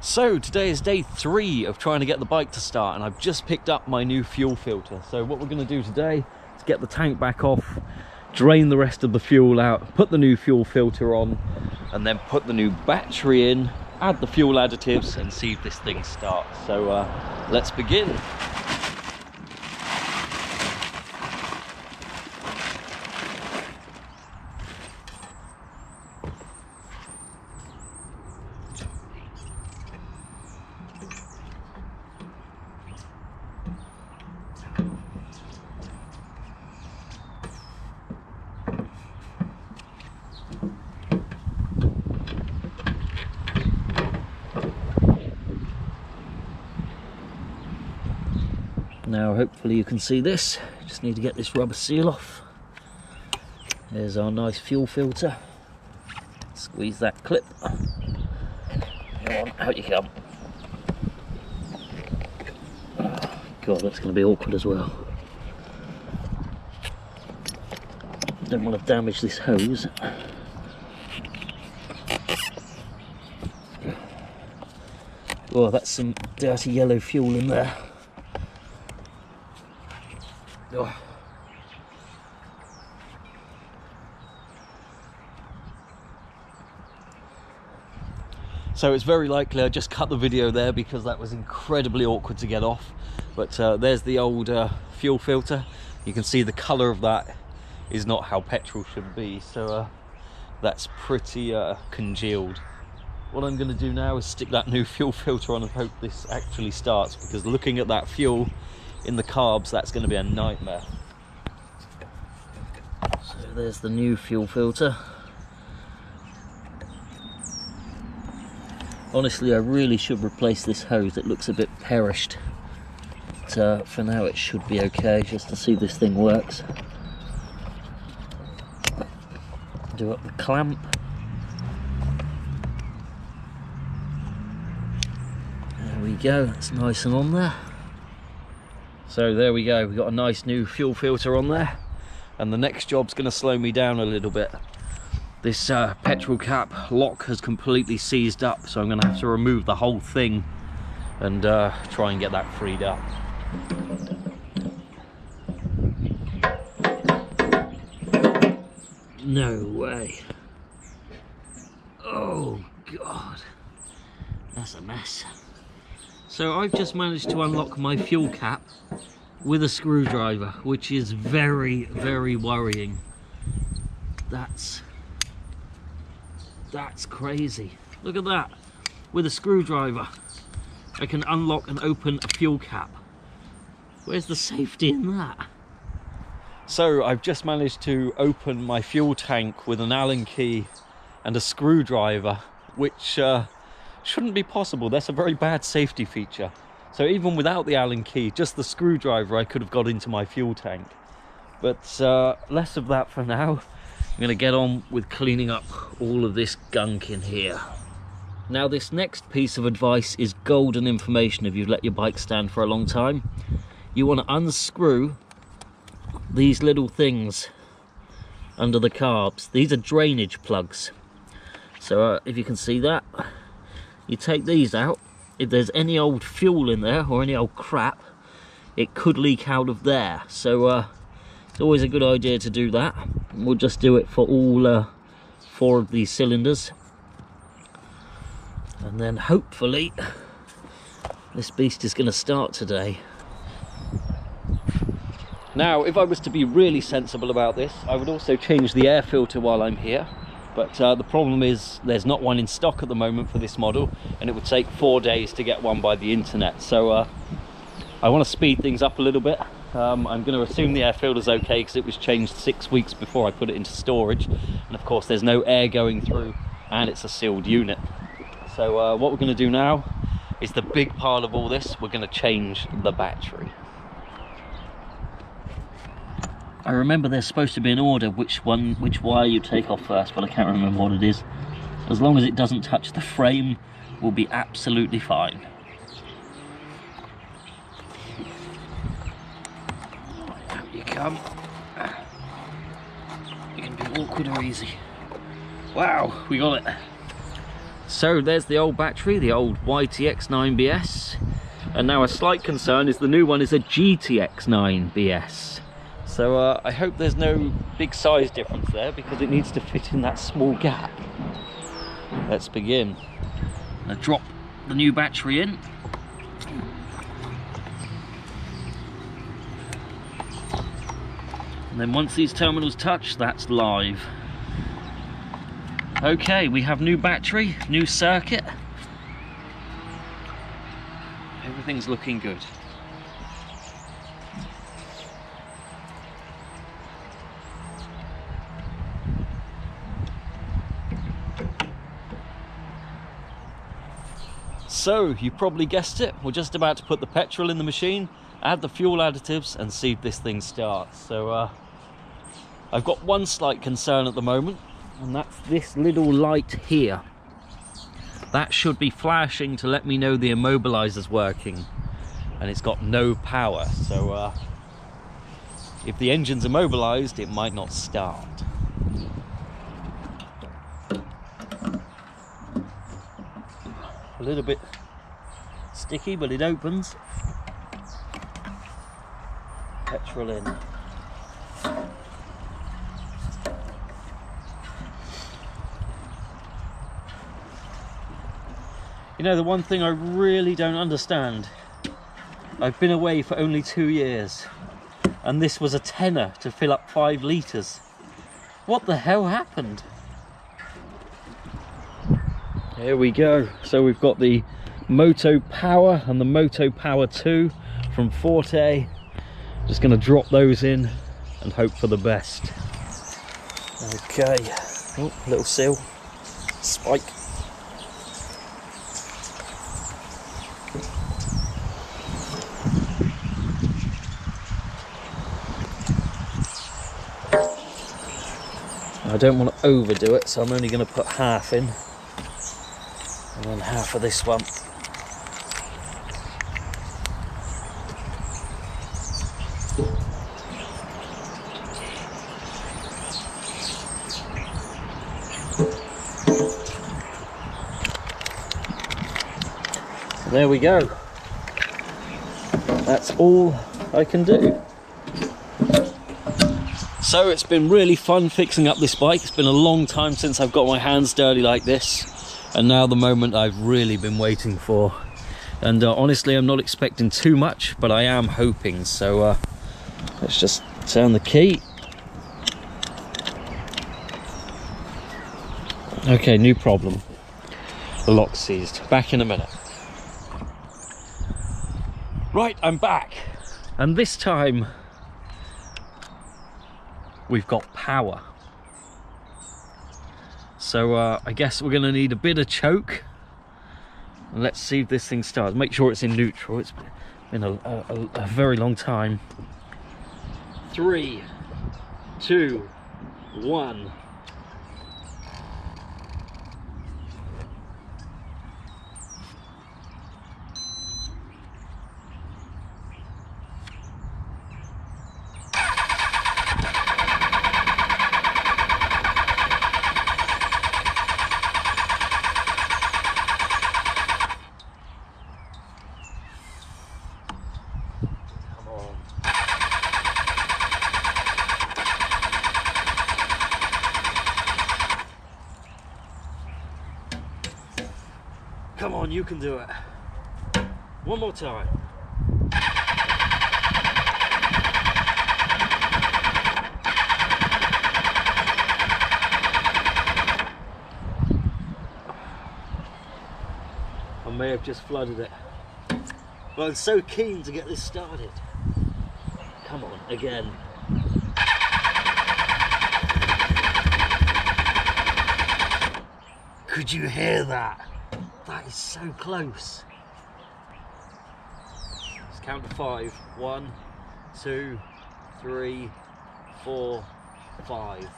So today is day 3 of trying to get the bike to start, and I've just picked up my new fuel filter. So what we're going to do today is get the tank back off, drain the rest of the fuel out, put the new fuel filter on, and then put the new battery in, add the fuel additives and see if this thing starts. So let's begin. Now hopefully you can see this, just need to get this rubber seal off. There's our nice fuel filter. Squeeze that clip. Come on, out you come. God, that's going to be awkward as well. Don't want to damage this hose. Oh, that's some dirty yellow fuel in there. Oh. So it's very likely I just cut the video there because that was incredibly awkward to get off. But there's the old fuel filter. You can see the colour of that is not how petrol should be, so that's pretty congealed. What I'm going to do now is stick that new fuel filter on and hope this actually starts, because looking at that fuel in the carbs, that's going to be a nightmare. So there's the new fuel filter. Honestly, I really should replace this hose. It looks a bit perished, but for now it should be okay, just to see if this thing works. Do up the clamp. There we go, it's nice and on there. So there we go, we've got a nice new fuel filter on there, and the next job's going to slow me down a little bit. This petrol cap lock has completely seized up, so I'm going to have to remove the whole thing and try and get that freed up. No way. Oh God, that's a mess. So I've just managed to unlock my fuel cap with a screwdriver, which is very, very worrying. That's crazy. Look at that. With a screwdriver, I can unlock and open a fuel cap. Where's the safety in that? So I've just managed to open my fuel tank with an Allen key and a screwdriver, which shouldn't be possible. That's a very bad safety feature. So even without the Allen key, just the screwdriver, I could have got into my fuel tank. But less of that for now. I'm going to get on with cleaning up all of this gunk in here. Now this next piece of advice is golden information if you've let your bike stand for a long time. You want to unscrew these little things under the carbs. These are drainage plugs. So if you can see that, you take these out. If there's any old fuel in there or any old crap, it could leak out of there. So it's always a good idea to do that. We'll just do it for all 4 of these cylinders, and then hopefully this beast is going to start today. Now, if I was to be really sensible about this, I would also change the air filter while I'm here. But the problem is there's not one in stock at the moment for this model, and it would take 4 days to get one by the internet. So I want to speed things up a little bit. I'm going to assume the air filter's okay because it was changed 6 weeks before I put it into storage. And of course there's no air going through, and it's a sealed unit. So what we're going to do now is the big part of all this. We're going to change the battery. I remember there's supposed to be an order which wire you take off first, but I can't remember what it is. As long as it doesn't touch the frame, we'll be absolutely fine. Out you come. It can be awkward or easy. Wow, we got it. So there's the old battery, the old YTX9BS, and now a slight concern is the new one is a GTX9BS. So I hope there's no big size difference there, because it needs to fit in that small gap. Let's begin. I'm going to drop the new battery in. And then once these terminals touch, that's live. Okay, we have new battery, new circuit. Everything's looking good. So, you probably guessed it, we're just about to put the petrol in the machine, add the fuel additives and see if this thing starts. So I've got one slight concern at the moment, and that's this little light here. That should be flashing to let me know the immobilizer's working, and it's got no power. So if the engine's immobilized, it might not start. A little bit sticky, but it opens. Petrol in. You know, the one thing I really don't understand, I've been away for only 2 years, and this was a tenner to fill up 5 litres. What the hell happened? Here we go. So we've got the Moto Power and the Moto Power 2 from Forte. Just going to drop those in and hope for the best. Okay. Oh, little seal. Spike. I don't want to overdo it, so I'm only going to put half in. And then half of this one. There we go. That's all I can do. So it's been really fun fixing up this bike. It's been a long time since I've got my hands dirty like this. And now the moment I've really been waiting for. And honestly, I'm not expecting too much, but I am hoping. So let's just turn the key. Okay, new problem. The lock's seized. Back in a minute. Right, I'm back. And this time, we've got power. So I guess we're going to need a bit of choke, and let's see if this thing starts. Make sure it's in neutral. It's been a very long time. 3, 2, 1. Come on, you can do it. One more time. I may have just flooded it. But I'm so keen to get this started. Come on, again. Could you hear that? That is so close. Let's count to 5. 1, 2, 3, 4, 5.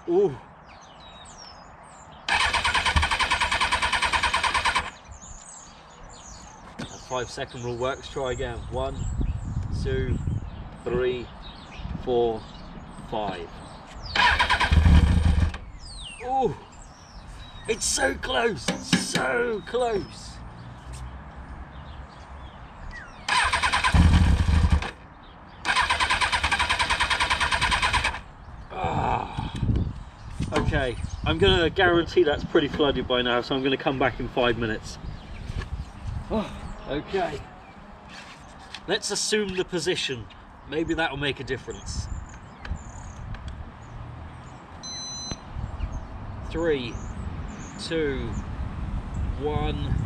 Ooh. That 5-second rule works. Try again. 1, 2, 3, 4, 5. Ooh. It's so close, so close. Okay, I'm going to guarantee that's pretty flooded by now, so I'm going to come back in 5 minutes. Okay, let's assume the position. Maybe that'll make a difference. 3, 2, 1.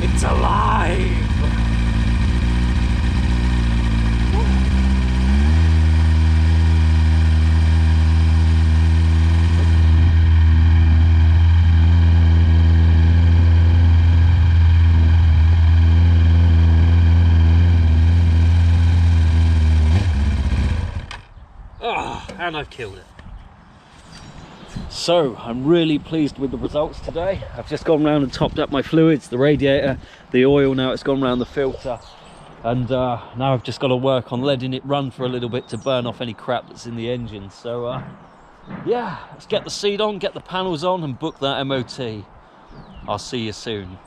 It's alive! And I've killed it. So I'm really pleased with the results today. I've just gone around and topped up my fluids, the radiator, the oil. Now it's gone around the filter, and now I've just got to work on letting it run for a little bit to burn off any crap that's in the engine. So yeah, let's get the seat on, get the panels on, and book that MOT. I'll see you soon.